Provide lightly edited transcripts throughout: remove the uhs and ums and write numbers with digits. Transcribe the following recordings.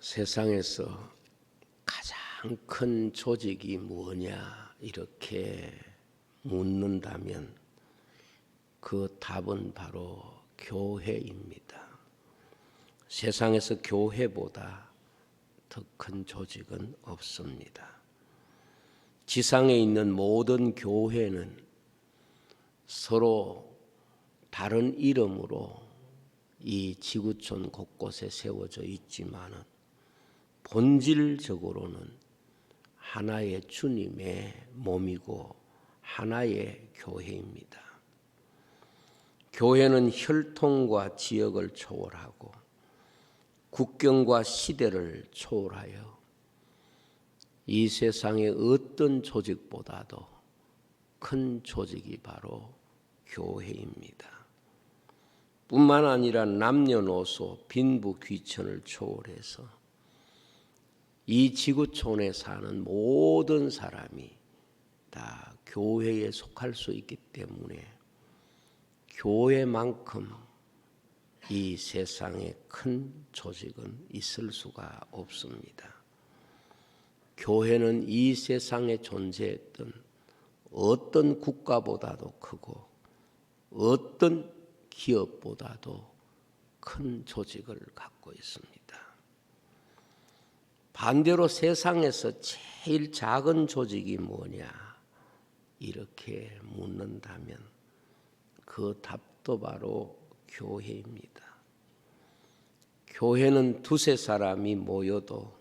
세상에서 가장 큰 조직이 뭐냐 이렇게 묻는다면 그 답은 바로 교회입니다. 세상에서 교회보다 더 큰 조직은 없습니다. 지상에 있는 모든 교회는 서로 다른 이름으로 이 지구촌 곳곳에 세워져 있지만은 본질적으로는 하나의 주님의 몸이고 하나의 교회입니다. 교회는 혈통과 지역을 초월하고 국경과 시대를 초월하여 이 세상의 어떤 조직보다도 큰 조직이 바로 교회입니다. 뿐만 아니라 남녀노소, 빈부, 귀천을 초월해서 이 지구촌에 사는 모든 사람이 다 교회에 속할 수 있기 때문에 교회만큼 이 세상에 큰 조직은 있을 수가 없습니다. 교회는 이 세상에 존재했던 어떤 국가보다도 크고 어떤 기업보다도 큰 조직을 갖고 있습니다. 반대로 세상에서 제일 작은 조직이 뭐냐 이렇게 묻는다면 그 답도 바로 교회입니다. 교회는 두세 사람이 모여도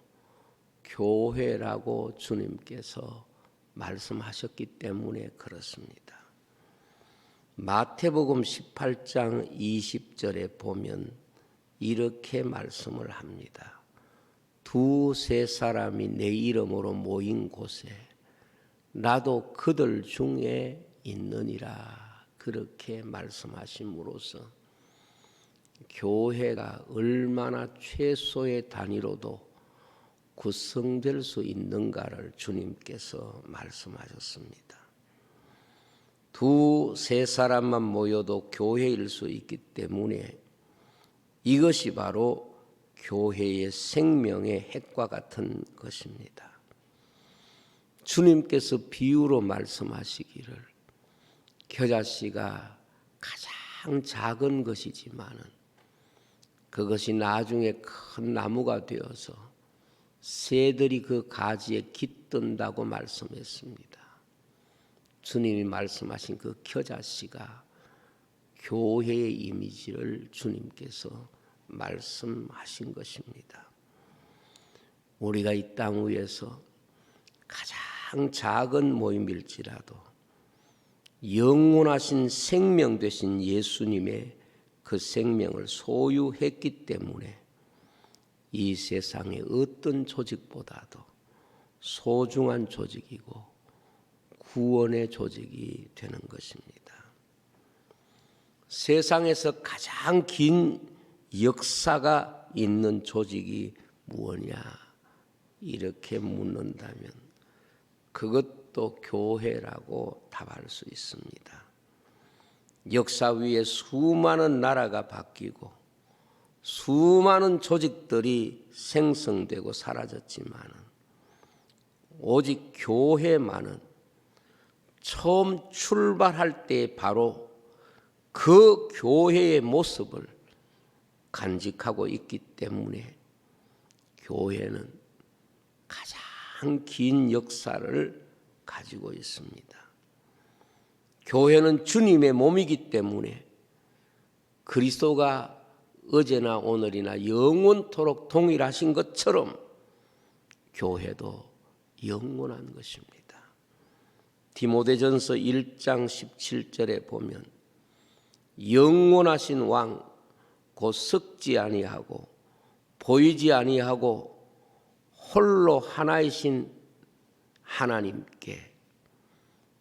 교회라고 주님께서 말씀하셨기 때문에 그렇습니다. 마태복음 18장 20절에 보면 이렇게 말씀을 합니다. 두세 사람이 내 이름으로 모인 곳에 나도 그들 중에 있느니라 그렇게 말씀하심으로써 교회가 얼마나 최소의 단위로도 구성될 수 있는가를 주님께서 말씀하셨습니다. 두세 사람만 모여도 교회일 수 있기 때문에 이것이 바로 교회의 생명의 핵과 같은 것입니다. 주님께서 비유로 말씀하시기를 겨자씨가 가장 작은 것이지만은 그것이 나중에 큰 나무가 되어서 새들이 그 가지에 깃든다고 말씀했습니다. 주님이 말씀하신 그 겨자씨가 교회의 이미지를 주님께서 말씀하신 것입니다. 우리가 이 땅 위에서 가장 작은 모임일지라도 영원하신 생명 되신 예수님의 그 생명을 소유했기 때문에 이 세상의 어떤 조직보다도 소중한 조직이고 구원의 조직이 되는 것입니다. 세상에서 가장 긴 역사가 있는 조직이 무엇이냐 이렇게 묻는다면 그것도 교회라고 답할 수 있습니다. 역사 위에 수많은 나라가 바뀌고 수많은 조직들이 생성되고 사라졌지만 오직 교회만은 처음 출발할 때 바로 그 교회의 모습을 간직하고 있기 때문에 교회는 가장 긴 역사를 가지고 있습니다. 교회는 주님의 몸이기 때문에 그리스도가 어제나 오늘이나 영원토록 동일하신 것처럼 교회도 영원한 것입니다. 디모데전서 1장 17절에 보면 영원하신 왕 곧 썩지 아니하고 보이지 아니하고 홀로 하나이신 하나님께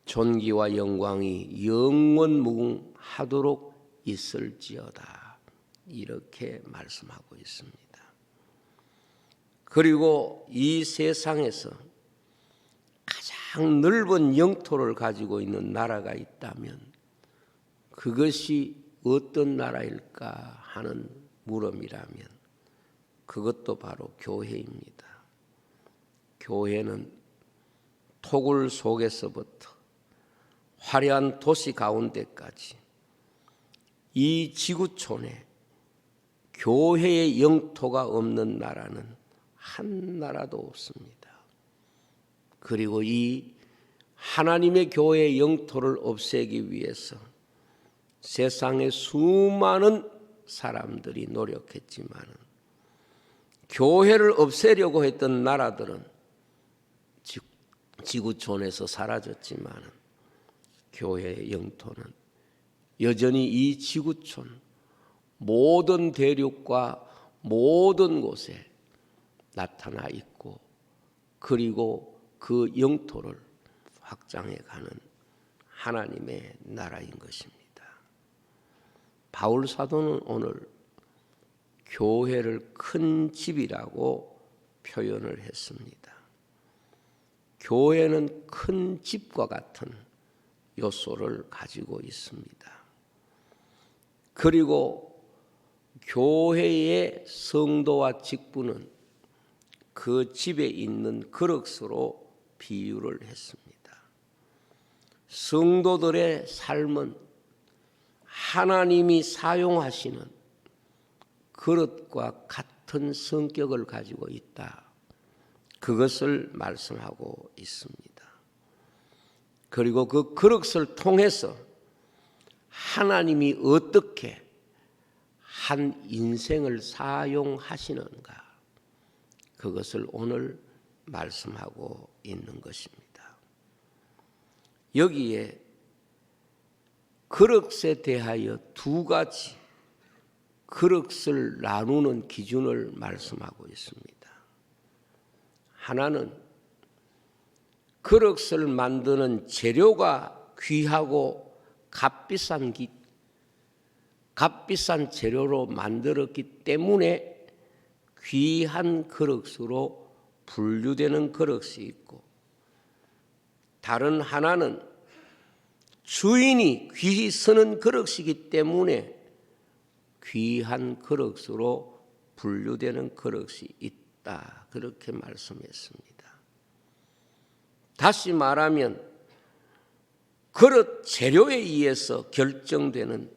존귀와 영광이 영원무궁하도록 있을지어다 이렇게 말씀하고 있습니다. 그리고 이 세상에서 가장 넓은 영토를 가지고 있는 나라가 있다면 그것이 어떤 나라일까 하는 물음이라면 그것도 바로 교회입니다. 교회는 토굴 속에서부터 화려한 도시 가운데까지 이 지구촌에 교회의 영토가 없는 나라는 한 나라도 없습니다. 그리고 이 하나님의 교회의 영토를 없애기 위해서 세상의 수많은 사람들이 노력했지만 교회를 없애려고 했던 나라들은 지구촌에서 사라졌지만 교회의 영토는 여전히 이 지구촌 모든 대륙과 모든 곳에 나타나 있고 그리고 그 영토를 확장해 가는 하나님의 나라인 것입니다. 바울 사도는 오늘 교회를 큰 집이라고 표현을 했습니다. 교회는 큰 집과 같은 요소를 가지고 있습니다. 그리고 교회의 성도와 직분은 그 집에 있는 그릇으로 비유를 했습니다. 성도들의 삶은 하나님이 사용하시는 그릇과 같은 성격을 가지고 있다. 그것을 말씀하고 있습니다. 그리고 그 그릇을 통해서 하나님이 어떻게 한 인생을 사용하시는가, 그것을 오늘 말씀하고 있는 것입니다. 여기에 그릇에 대하여 두 가지 그릇을 나누는 기준을 말씀하고 있습니다. 하나는 그릇을 만드는 재료가 귀하고 값비싼 재료로 만들었기 때문에 귀한 그릇으로 분류되는 그릇이 있고, 다른 하나는 주인이 귀히 쓰는 그릇이기 때문에 귀한 그릇으로 분류되는 그릇이 있다. 그렇게 말씀했습니다. 다시 말하면 그릇 재료에 의해서 결정되는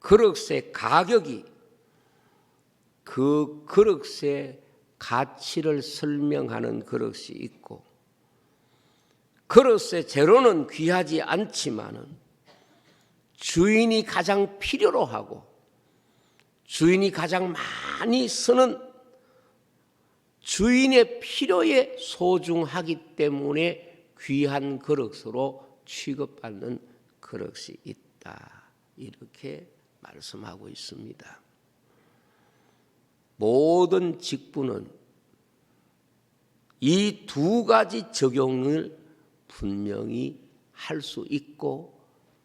그릇의 가격이 그 그릇의 가치를 설명하는 그릇이 있고, 그릇의 재료는 귀하지 않지만은 주인이 가장 필요로 하고 주인이 가장 많이 쓰는 주인의 필요에 소중하기 때문에 귀한 그릇으로 취급받는 그릇이 있다. 이렇게 말씀하고 있습니다. 모든 직분은 이 두 가지 적용을 분명히 할 수 있고,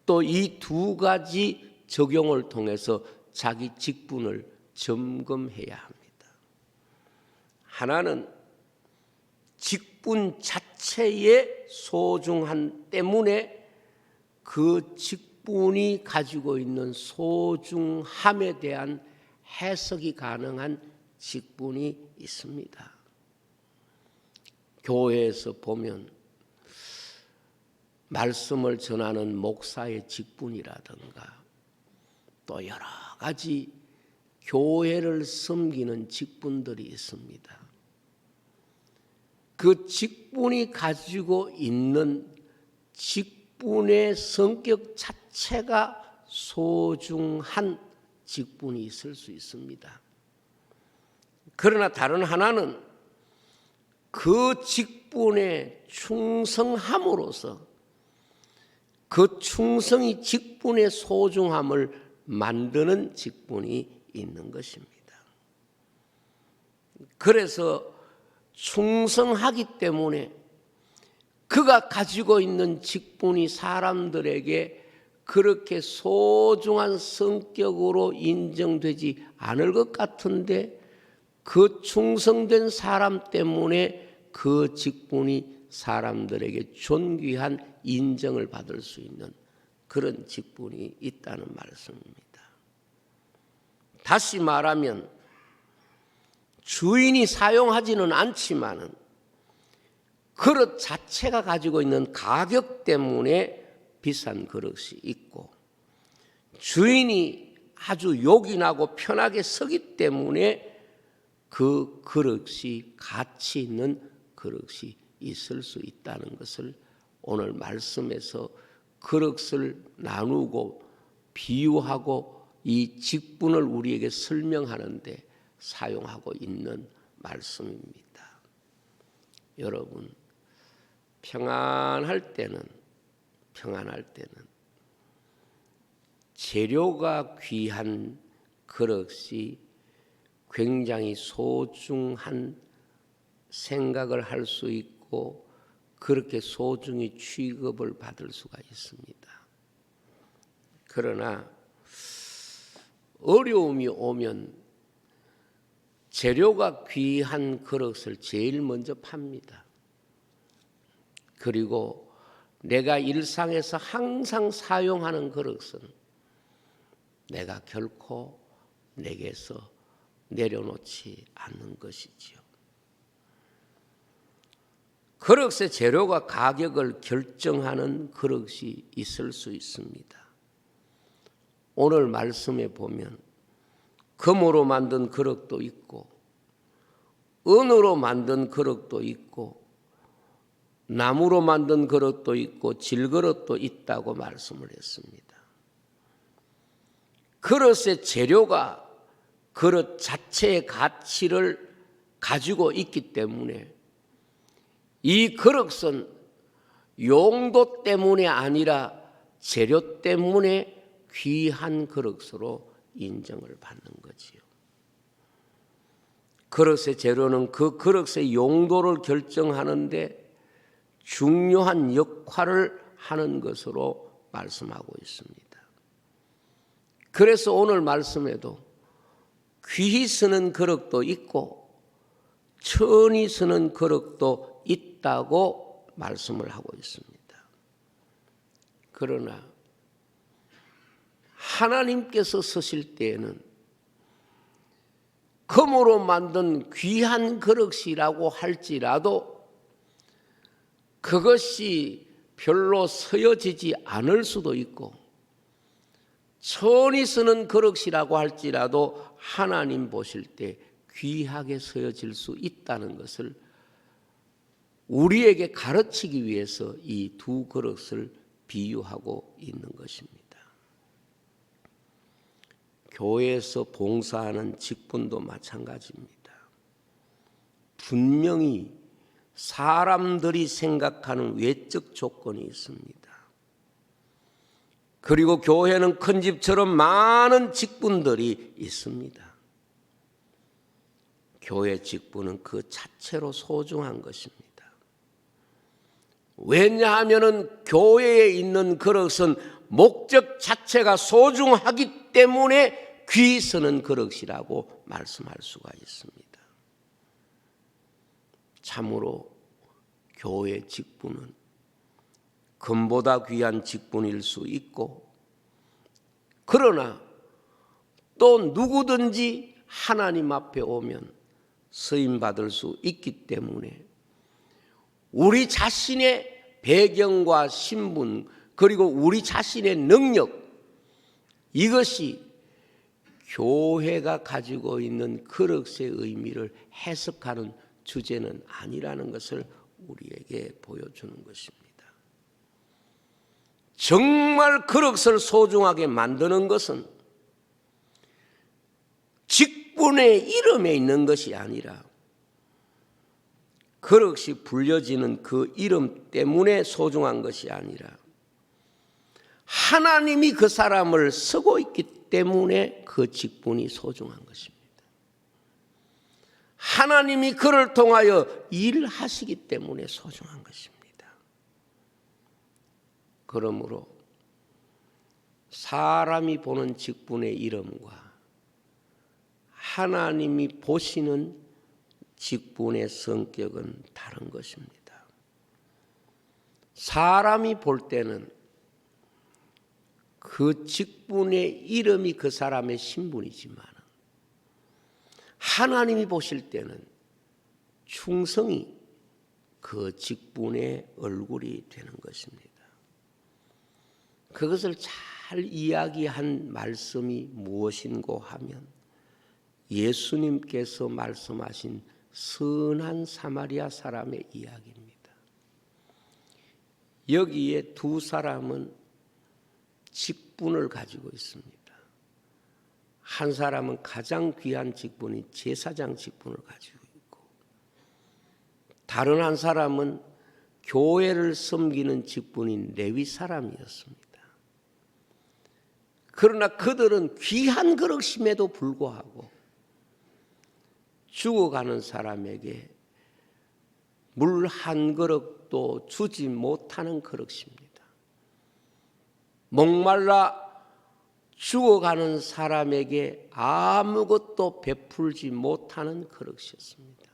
또 이 두 가지 적용을 통해서 자기 직분을 점검해야 합니다. 하나는 직분 자체의 소중함 때문에 그 직분이 가지고 있는 소중함에 대한 해석이 가능한 직분이 있습니다. 교회에서 보면 말씀을 전하는 목사의 직분이라든가 또 여러 가지 교회를 섬기는 직분들이 있습니다. 그 직분이 가지고 있는 직분의 성격 자체가 소중한 직분이 있을 수 있습니다. 그러나 다른 하나는 그 직분에 충성함으로써 그 충성이 직분의 소중함을 만드는 직분이 있는 것입니다. 그래서 충성하기 때문에 그가 가지고 있는 직분이 사람들에게 그렇게 소중한 성격으로 인정되지 않을 것 같은데, 그 충성된 사람 때문에 그 직분이 사람들에게 존귀한 인정을 받을 수 있는 그런 직분이 있다는 말씀입니다. 다시 말하면 주인이 사용하지는 않지만은 그릇 자체가 가지고 있는 가격 때문에 비싼 그릇이 있고, 주인이 아주 요긴하고 편하게 서기 때문에 그 그릇이 가치 있는 그릇이 있을 수 있다는 것을 오늘 말씀에서 그릇을 나누고 비유하고 이 직분을 우리에게 설명하는데 사용하고 있는 말씀입니다. 여러분, 평안할 때는 재료가 귀한 그릇이 굉장히 소중한 생각을 할 수 있고 그렇게 소중히 취급을 받을 수가 있습니다. 그러나 어려움이 오면 재료가 귀한 그릇을 제일 먼저 팝니다. 그리고 내가 일상에서 항상 사용하는 그릇은 내가 결코 내게서 내려놓지 않는 것이지요. 그릇의 재료가 가격을 결정하는 그릇이 있을 수 있습니다. 오늘 말씀에 보면 금으로 만든 그릇도 있고 은으로 만든 그릇도 있고 나무로 만든 그릇도 있고 질그릇도 있다고 말씀을 했습니다. 그릇의 재료가 그릇 자체의 가치를 가지고 있기 때문에 이 그릇은 용도 때문이 아니라 재료 때문에 귀한 그릇으로 인정을 받는 거지요. 그릇의 재료는 그 그릇의 용도를 결정하는데 중요한 역할을 하는 것으로 말씀하고 있습니다. 그래서 오늘 말씀에도 귀히 쓰는 그릇도 있고 천히 쓰는 그릇도 있다고 말씀을 하고 있습니다. 그러나 하나님께서 쓰실 때에는 금으로 만든 귀한 그릇이라고 할지라도 그것이 별로 쓰여지지 않을 수도 있고 천히 쓰는 그릇이라고 할지라도 하나님 보실 때 귀하게 쓰여질 수 있다는 것을 우리에게 가르치기 위해서 이 두 그릇을 비유하고 있는 것입니다. 교회에서 봉사하는 직분도 마찬가지입니다. 분명히 사람들이 생각하는 외적 조건이 있습니다. 그리고 교회는 큰 집처럼 많은 직분들이 있습니다. 교회 직분은 그 자체로 소중한 것입니다. 왜냐하면 교회에 있는 그릇은 목적 자체가 소중하기 때문에 귀히 쓰는 그릇이라고 말씀할 수가 있습니다. 참으로 교회 직분은 금보다 귀한 직분일 수 있고, 그러나 또 누구든지 하나님 앞에 오면 쓰임 받을 수 있기 때문에 우리 자신의 배경과 신분 그리고 우리 자신의 능력, 이것이 교회가 가지고 있는 그릇의 의미를 해석하는 주제는 아니라는 것을 우리에게 보여주는 것입니다. 정말 그릇을 소중하게 만드는 것은 직분의 이름에 있는 것이 아니라 그릇이 불려지는 그 이름 때문에 소중한 것이 아니라 하나님이 그 사람을 쓰고 있기 때문에 그 직분이 소중한 것입니다. 하나님이 그를 통하여 일하시기 때문에 소중한 것입니다. 그러므로 사람이 보는 직분의 이름과 하나님이 보시는 직분의 성격은 다른 것입니다. 사람이 볼 때는 그 직분의 이름이 그 사람의 신분이지만 하나님이 보실 때는 충성이 그 직분의 얼굴이 되는 것입니다. 그것을 잘 이야기한 말씀이 무엇인고 하면 예수님께서 말씀하신 선한 사마리아 사람의 이야기입니다. 여기에 두 사람은 직분을 가지고 있습니다. 한 사람은 가장 귀한 직분인 제사장 직분을 가지고 있고, 다른 한 사람은 교회를 섬기는 직분인 레위 사람이었습니다. 그러나 그들은 귀한 그릇임에도 불구하고 죽어가는 사람에게 물 한 그릇도 주지 못하는 그릇입니다. 목말라 죽어가는 사람에게 아무것도 베풀지 못하는 그릇이었습니다.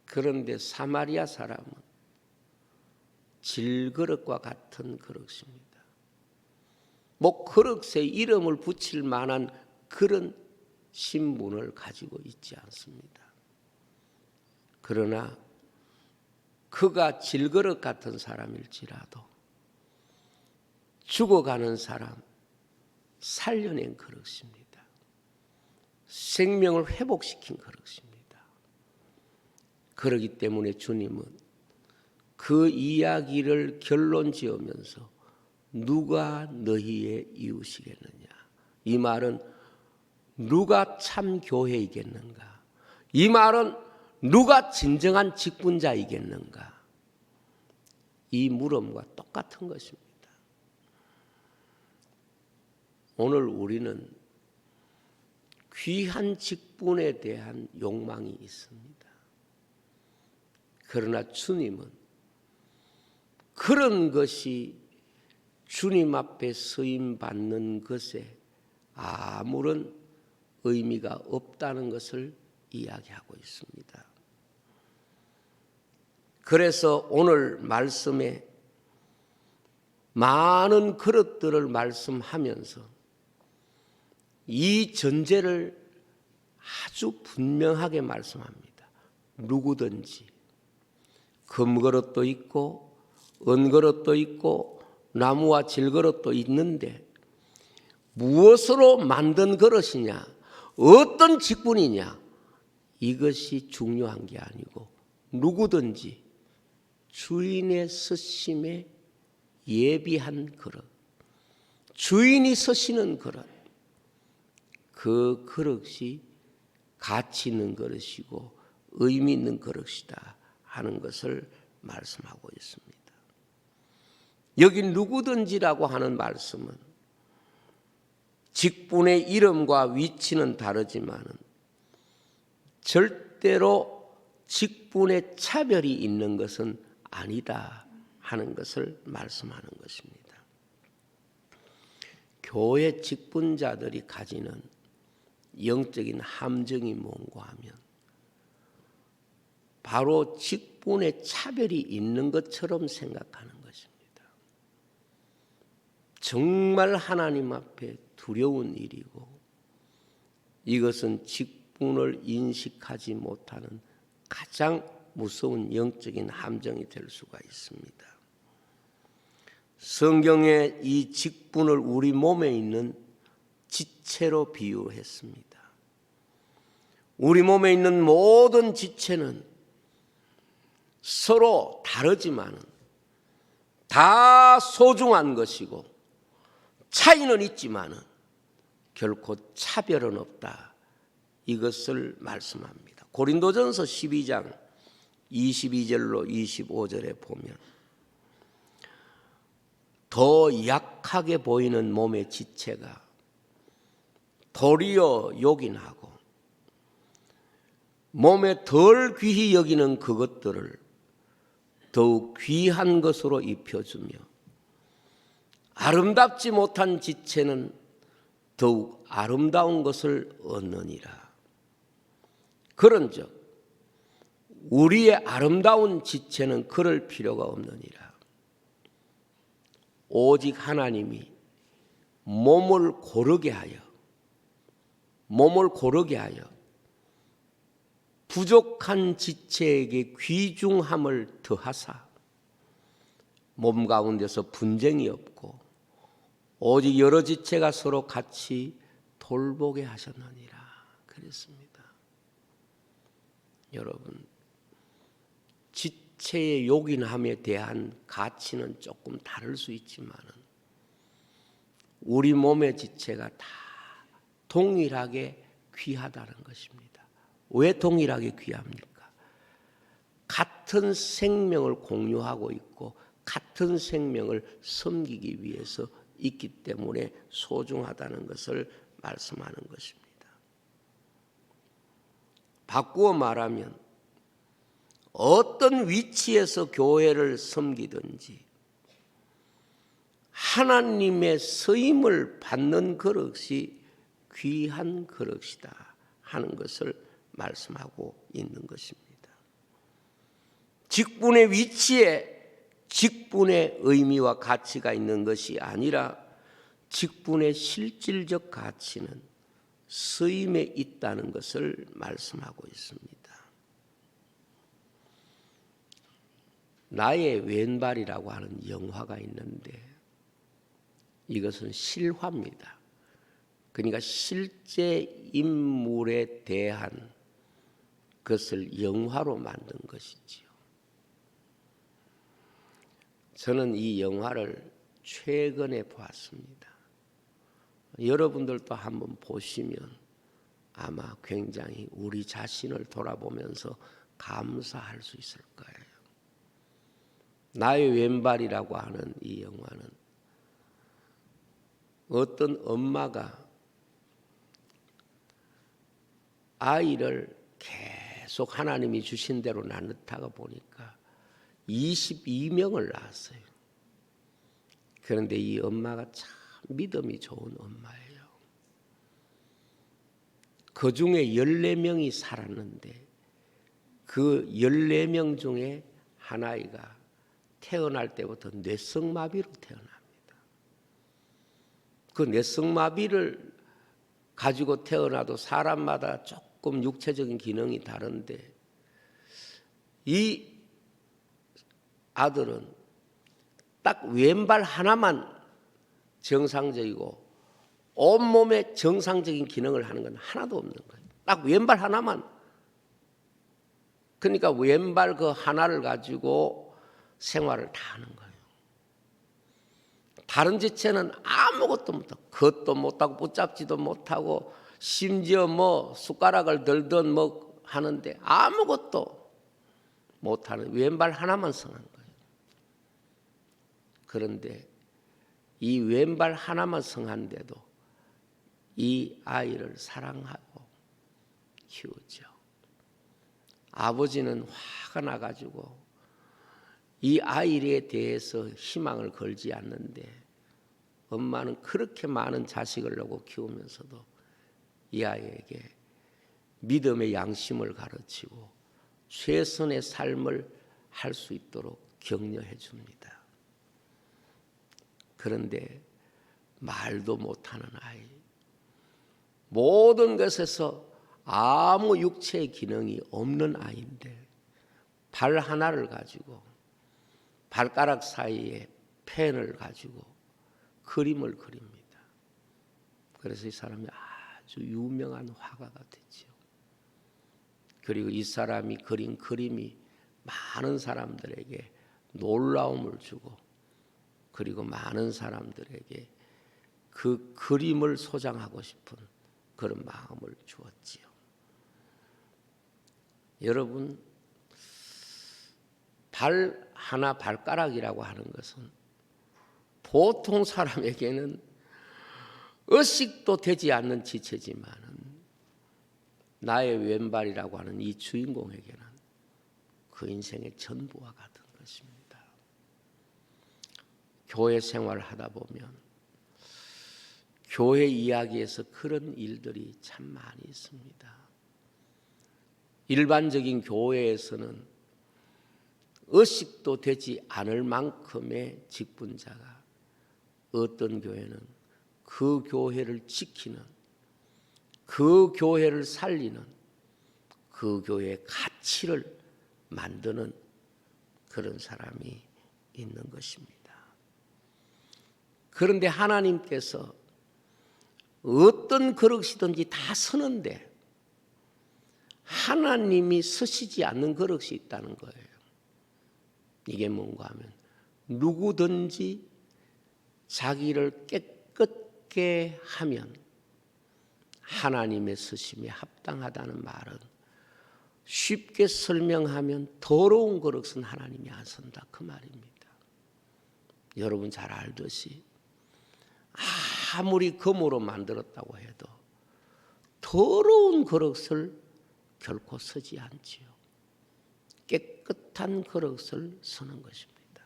그런데 사마리아 사람은 질그릇과 같은 그릇입니다. 그릇에 이름을 붙일 만한 그런 신분을 가지고 있지 않습니다. 그러나 그가 질그릇 같은 사람일지라도 죽어가는 사람 살려낸 그릇입니다. 생명을 회복시킨 그릇입니다. 그렇기 때문에 주님은 그 이야기를 결론 지으면서 누가 너희의 이웃이겠느냐, 이 말은 누가 참 교회이겠는가, 이 말은 누가 진정한 직분자이겠는가, 이 물음과 똑같은 것입니다. 오늘 우리는 귀한 직분에 대한 욕망이 있습니다. 그러나 주님은 그런 것이 주님 앞에 서임 받는 것에 아무런 의미가 없다는 것을 이야기하고 있습니다. 그래서 오늘 말씀에 많은 그릇들을 말씀하면서 이 전제를 아주 분명하게 말씀합니다. 누구든지 금그릇도 있고 은그릇도 있고 나무와 질그릇도 있는데 무엇으로 만든 그릇이냐, 어떤 직분이냐, 이것이 중요한 게 아니고 누구든지 주인의 서심에 예비한 그릇, 주인이 서시는 그릇, 그 그릇이 가치 있는 그릇이고 의미 있는 그릇이다 하는 것을 말씀하고 있습니다. 여기 누구든지라고 하는 말씀은 직분의 이름과 위치는 다르지만 절대로 직분의 차별이 있는 것은 아니다 하는 것을 말씀하는 것입니다. 교회 직분자들이 가지는 영적인 함정이 뭔가 하면 바로 직분의 차별이 있는 것처럼 생각하는 것입니다. 정말 하나님 앞에 두려운 일이고 이것은 직분을 인식하지 못하는 가장 무서운 영적인 함정이 될 수가 있습니다. 성경에 이 직분을 우리 몸에 있는 지체로 비유했습니다. 우리 몸에 있는 모든 지체는 서로 다르지만 다 소중한 것이고 차이는 있지만 결코 차별은 없다. 이것을 말씀합니다. 고린도전서 12장 22절로 25절에 보면 더 약하게 보이는 몸의 지체가 도리어 요긴하고 몸에 덜 귀히 여기는 그것들을 더욱 귀한 것으로 입혀주며 아름답지 못한 지체는 더욱 아름다운 것을 얻느니라. 그런즉 우리의 아름다운 지체는 그럴 필요가 없느니라. 오직 하나님이 몸을 고르게 하여 몸을 고르게 하여 부족한 지체에게 귀중함을 더하사 몸 가운데서 분쟁이 없고 오직 여러 지체가 서로 같이 돌보게 하셨느니라 그랬습니다. 여러분, 지체의 요긴함에 대한 가치는 조금 다를 수 있지만은 우리 몸의 지체가 다 동일하게 귀하다는 것입니다. 왜 동일하게 귀합니까? 같은 생명을 공유하고 있고 같은 생명을 섬기기 위해서 있기 때문에 소중하다는 것을 말씀하는 것입니다. 바꾸어 말하면 어떤 위치에서 교회를 섬기든지 하나님의 쓰임을 받는 그릇이 귀한 그릇이다 하는 것을 말씀하고 있는 것입니다. 직분의 위치에 직분의 의미와 가치가 있는 것이 아니라 직분의 실질적 가치는 쓰임에 있다는 것을 말씀하고 있습니다. 나의 왼발이라고 하는 영화가 있는데 이것은 실화입니다. 그러니까 실제 인물에 대한 것을 영화로 만든 것이지요. 저는 이 영화를 최근에 보았습니다. 여러분들도 한번 보시면 아마 굉장히 우리 자신을 돌아보면서 감사할 수 있을 거예요. 나의 왼발이라고 하는 이 영화는 어떤 엄마가 아이를 계속 하나님이 주신 대로 낳다가 보니까 22명을 낳았어요. 그런데 이 엄마가 참 믿음이 좋은 엄마예요. 그 중에 14명이 살았는데 그 14명 중에 한 아이가 태어날 때부터 뇌성마비로 태어납니다. 그 뇌성마비를 가지고 태어나도 사람마다 조금 육체적인 기능이 다른데 이 아들은 딱 왼발 하나만 정상적이고 온몸의 정상적인 기능을 하는 건 하나도 없는 거예요. 딱 왼발 하나만. 그러니까 왼발 그 하나를 가지고 생활을 다 하는 거예요. 다른 지체는 아무것도 못하고 걷도 못하고 붙잡지도 못하고 심지어 뭐 숟가락을 들든 뭐 하는데 아무것도 못하는 왼발 하나만 성한 거예요. 그런데 이 왼발 하나만 성한데도 이 아이를 사랑하고 키우죠. 아버지는 화가 나가지고 이 아이에 대해서 희망을 걸지 않는데 엄마는 그렇게 많은 자식을 낳고 키우면서도 이 아이에게 믿음의 양심을 가르치고 최선의 삶을 할 수 있도록 격려해 줍니다. 그런데 말도 못하는 아이, 모든 것에서 아무 육체의 기능이 없는 아이인데 발 하나를 가지고 발가락 사이에 펜을 가지고 그림을 그립니다. 그래서 이 사람이 아주 유명한 화가가 됐죠. 그리고 이 사람이 그린 그림이 많은 사람들에게 놀라움을 주고 그리고 많은 사람들에게 그 그림을 소장하고 싶은 그런 마음을 주었지요. 여러분, 발 하나 발가락이라고 하는 것은 보통 사람에게는 의식도 되지 않는 지체지만은 나의 왼발이라고 하는 이 주인공에게는 그 인생의 전부와 같은 것입니다. 교회 생활을 하다 보면 교회 이야기에서 그런 일들이 참 많이 있습니다. 일반적인 교회에서는 의식도 되지 않을 만큼의 직분자가 어떤 교회는 그 교회를 지키는 그 교회를 살리는, 그 교회의 가치를 만드는 그런 사람이 있는 것입니다. 그런데 하나님께서 어떤 그릇이든지 다 서는데 하나님이 서시지 않는 그릇이 있다는 거예요. 이게 뭔가 하면 누구든지 자기를 깨끗게 하면 하나님의 서심에 합당하다는 말은 쉽게 설명하면 더러운 그릇은 하나님이 안 선다, 그 말입니다. 여러분 잘 알듯이 아무리 금으로 만들었다고 해도 더러운 그릇을 결코 서지 않지요. 깨끗한 그릇을 서는 것입니다.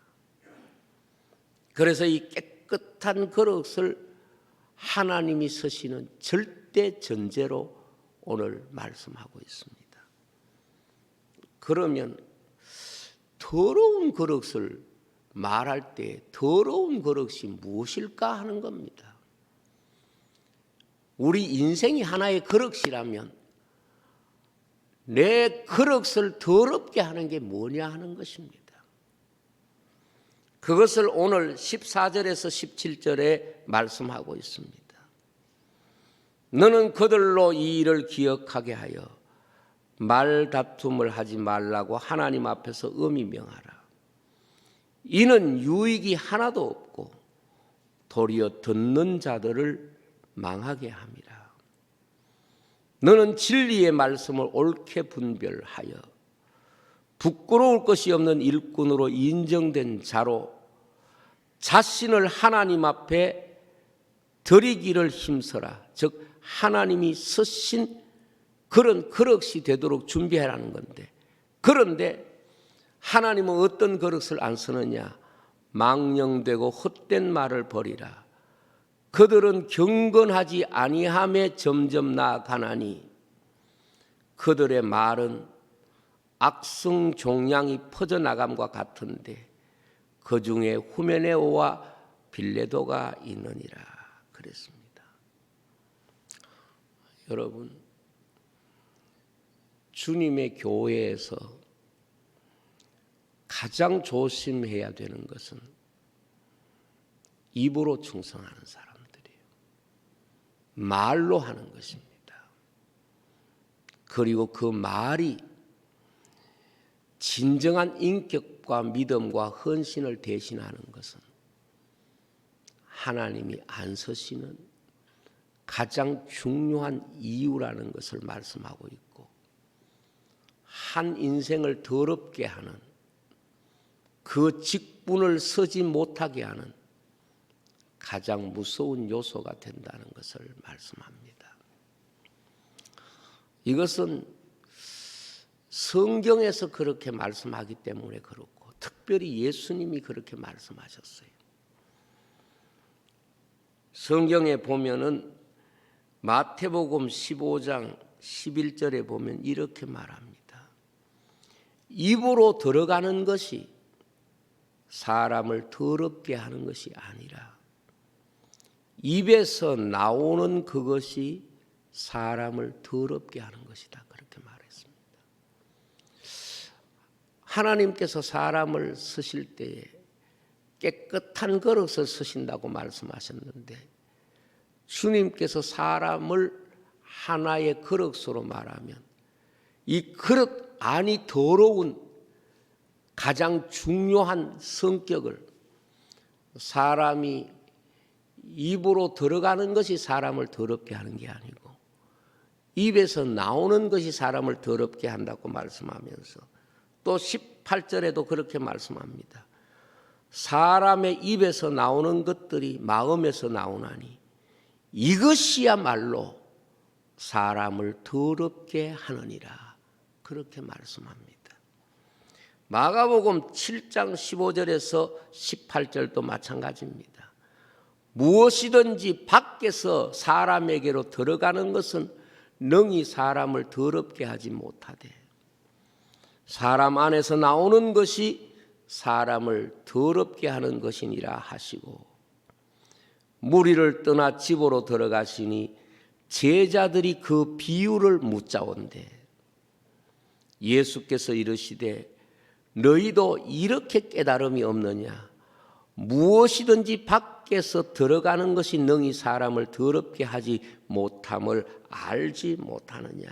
그래서 이 깨끗한 그릇을 하나님이 서시는 절대 전제로 오늘 말씀하고 있습니다. 그러면 더러운 그릇을 말할 때 더러운 그릇이 무엇일까 하는 겁니다. 우리 인생이 하나의 그릇이라면 내 그릇을 더럽게 하는 게 뭐냐 하는 것입니다. 그것을 오늘 14절에서 17절에 말씀하고 있습니다. 너는 그들로 이 일을 기억하게 하여 말다툼을 하지 말라고 하나님 앞에서 엄히 명하라. 이는 유익이 하나도 없고 도리어 듣는 자들을 망하게 함이라. 너는 진리의 말씀을 옳게 분별하여 부끄러울 것이 없는 일꾼으로 인정된 자로 자신을 하나님 앞에 드리기를 힘써라. 즉 하나님이 서신 그런 그릇이 되도록 준비하라는 건데, 그런데 하나님은 어떤 그릇을 안 쓰느냐? 망령되고 헛된 말을 버리라. 그들은 경건하지 아니함에 점점 나아가나니 그들의 말은 악성 종양이 퍼져나감과 같은데 그 중에 후메네오와 빌레도가 있느니라 그랬습니다. 여러분, 주님의 교회에서 가장 조심해야 되는 것은 입으로 충성하는 사람들이에요. 말로 하는 것입니다. 그리고 그 말이 진정한 인격과 믿음과 헌신을 대신하는 것은 하나님이 안 서시는 가장 중요한 이유라는 것을 말씀하고 있고, 한 인생을 더럽게 하는 그 직분을 서지 못하게 하는 가장 무서운 요소가 된다는 것을 말씀합니다. 이것은 성경에서 그렇게 말씀하기 때문에 그렇고, 특별히 예수님이 그렇게 말씀하셨어요. 성경에 보면은 마태복음 15장 11절에 보면 이렇게 말합니다. 입으로 들어가는 것이 사람을 더럽게 하는 것이 아니라 입에서 나오는 그것이 사람을 더럽게 하는 것이다. 그렇게 말했습니다. 하나님께서 사람을 쓰실 때에 깨끗한 그릇을 쓰신다고 말씀하셨는데, 주님께서 사람을 하나의 그릇으로 말하면 이 그릇 안이 더러운 가장 중요한 성격을, 사람이 입으로 들어가는 것이 사람을 더럽게 하는 게 아니고 입에서 나오는 것이 사람을 더럽게 한다고 말씀하면서 또 18절에도 그렇게 말씀합니다. 사람의 입에서 나오는 것들이 마음에서 나오나니 이것이야말로 사람을 더럽게 하느니라. 그렇게 말씀합니다. 마가복음 7장 15절에서 18절도 마찬가지입니다. 무엇이든지 밖에서 사람에게로 들어가는 것은 능히 사람을 더럽게 하지 못하되 사람 안에서 나오는 것이 사람을 더럽게 하는 것이니라 하시고, 무리를 떠나 집으로 들어가시니 제자들이 그 비유를 묻자온대 예수께서 이르시되 너희도 이렇게 깨달음이 없느냐? 무엇이든지 밖에서 들어가는 것이 능히 사람을 더럽게 하지 못함을 알지 못하느냐?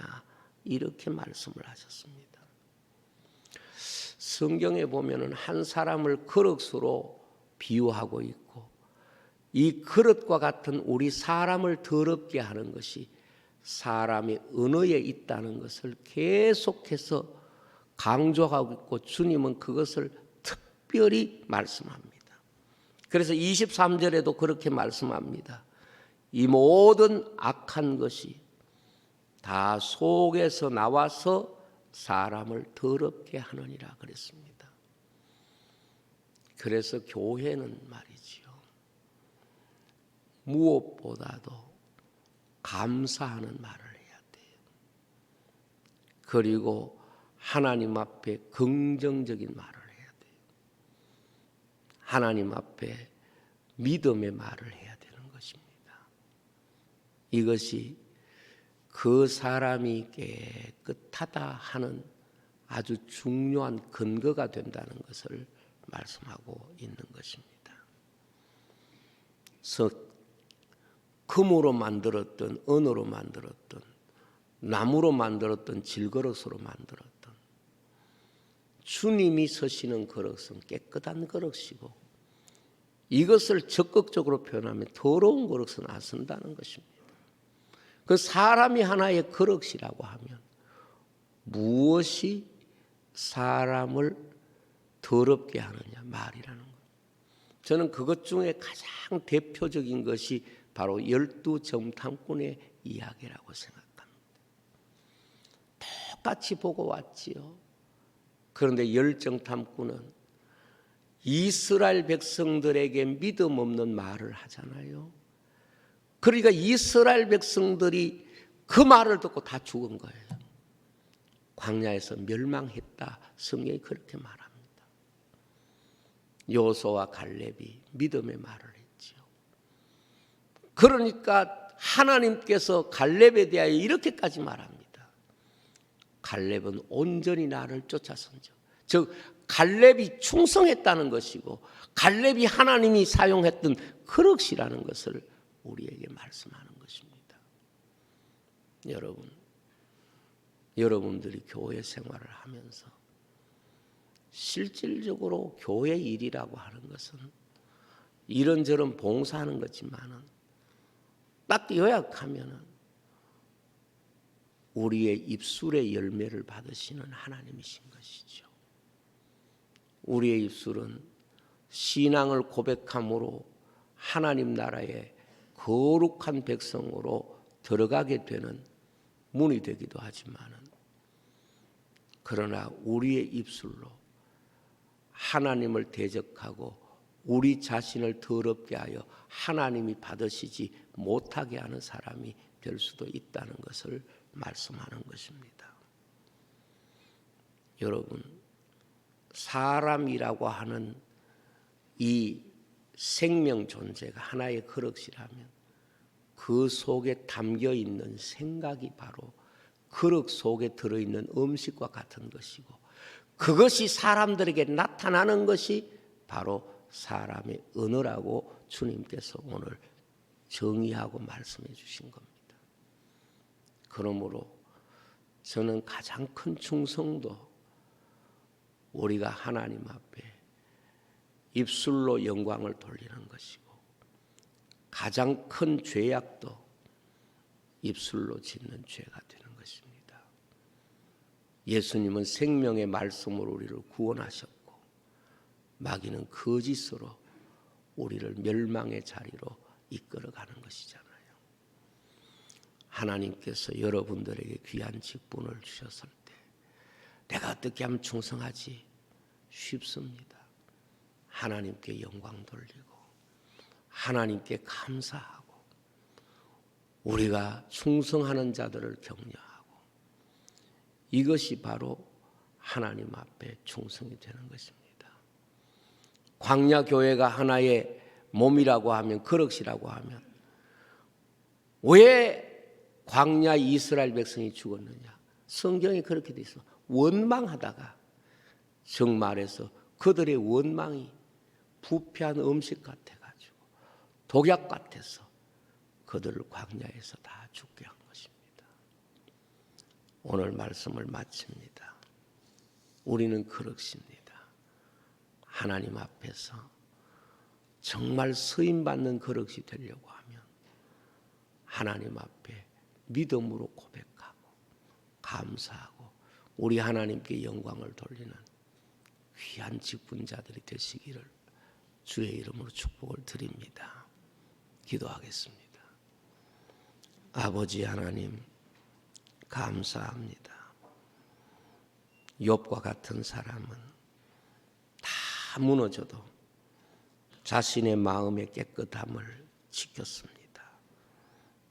이렇게 말씀을 하셨습니다. 성경에 보면은 한 사람을 그릇으로 비유하고 있고 이 그릇과 같은 우리 사람을 더럽게 하는 것이 사람의 언어에 있다는 것을 계속해서 강조하고 있고 주님은 그것을 특별히 말씀합니다. 그래서 23절에도 그렇게 말씀합니다. 이 모든 악한 것이 다 속에서 나와서 사람을 더럽게 하느니라 그랬습니다. 그래서 교회는 말이지요. 무엇보다도 감사하는 말을 해야 돼요. 그리고 하나님 앞에 긍정적인 말을 해야 돼요. 하나님 앞에 믿음의 말을 해야 되는 것입니다. 이것이 그 사람이 깨끗하다 하는 아주 중요한 근거가 된다는 것을 말씀하고 있는 것입니다. 그래서 금으로 만들었던 은으로 만들었던 나무로 만들었던 질그릇으로 만들었던 주님이 서시는 그릇은 깨끗한 그릇이고 이것을 적극적으로 표현하면 더러운 그릇은 안 쓴다는 것입니다. 그 사람이 하나의 그릇이라고 하면 무엇이 사람을 더럽게 하느냐 말이라는 것. 저는 그것 중에 가장 대표적인 것이 바로 12점 탐꾼의 이야기라고 생각합니다. 똑같이 보고 왔지요. 그런데 열정 탐꾼은 이스라엘 백성들에게 믿음 없는 말을 하잖아요. 그러니까 이스라엘 백성들이 그 말을 듣고 다 죽은 거예요. 광야에서 멸망했다. 성경이 그렇게 말합니다. 여호수아와 갈렙이 믿음의 말을 했지요. 그러니까 하나님께서 갈렙에 대하여 이렇게까지 말합니다. 갈렙은 온전히 나를 쫓아선죠. 즉 갈렙이 충성했다는 것이고 갈렙이 하나님이 사용했던 그릇이라는 것을 우리에게 말씀하는 것입니다. 여러분들이 교회 생활을 하면서 실질적으로 교회 일이라고 하는 것은 이런저런 봉사하는 거지만은 딱 요약하면은 우리의 입술의 열매를 받으시는 하나님이신 것이죠. 우리의 입술은 신앙을 고백함으로 하나님 나라의 거룩한 백성으로 들어가게 되는 문이 되기도 하지만은 그러나 우리의 입술로 하나님을 대적하고 우리 자신을 더럽게 하여 하나님이 받으시지 못하게 하는 사람이 될 수도 있다는 것을 말씀하는 것입니다. 여러분, 사람이라고 하는 이 생명 존재가 하나의 그릇이라면 그 속에 담겨 있는 생각이 바로 그릇 속에 들어있는 음식과 같은 것이고 그것이 사람들에게 나타나는 것이 바로 사람의 언어라고 주님께서 오늘 정의하고 말씀해 주신 겁니다. 그러므로 저는 가장 큰 충성도 우리가 하나님 앞에 입술로 영광을 돌리는 것이고 가장 큰 죄악도 입술로 짓는 죄가 되는 것입니다. 예수님은 생명의 말씀으로 우리를 구원하셨고 마귀는 거짓으로 우리를 멸망의 자리로 이끌어가는 것이잖아요. 하나님께서 여러분들에게 귀한 직분을 주셨을 때 내가 어떻게 하면 충성하지? 쉽습니다. 하나님께 영광 돌리고 하나님께 감사하고 우리가 충성하는 자들을 격려하고 이것이 바로 하나님 앞에 충성이 되는 것입니다. 광야 교회가 하나의 몸이라고 하면 그릇이라고 하면 왜 광야 이스라엘 백성이 죽었느냐? 성경에 그렇게 돼 있어. 원망하다가 정말해서 그들의 원망이 부패한 음식 같아가지고 독약 같아서 그들을 광야에서 다 죽게 한 것입니다. 오늘 말씀을 마칩니다. 우리는 그렇습니다. 하나님 앞에서 정말 쓰임받는 그릇이 되려고 하면 하나님 앞에 믿음으로 고백하고 감사하고 우리 하나님께 영광을 돌리는 귀한 직분자들이 되시기를 주의 이름으로 축복을 드립니다. 기도하겠습니다. 아버지 하나님 감사합니다. 욥과 같은 사람은 다 무너져도 자신의 마음의 깨끗함을 지켰습니다.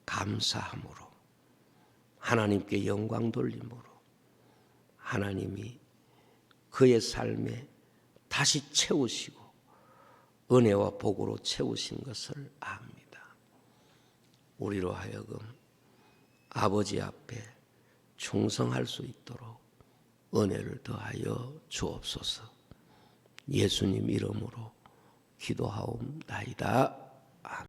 감사함으로 하나님께 영광 돌림으로 하나님이 그의 삶에 다시 채우시고 은혜와 복으로 채우신 것을 압니다. 우리로 하여금 아버지 앞에 충성할 수 있도록 은혜를 더하여 주옵소서. 예수님 이름으로 기도하옵나이다.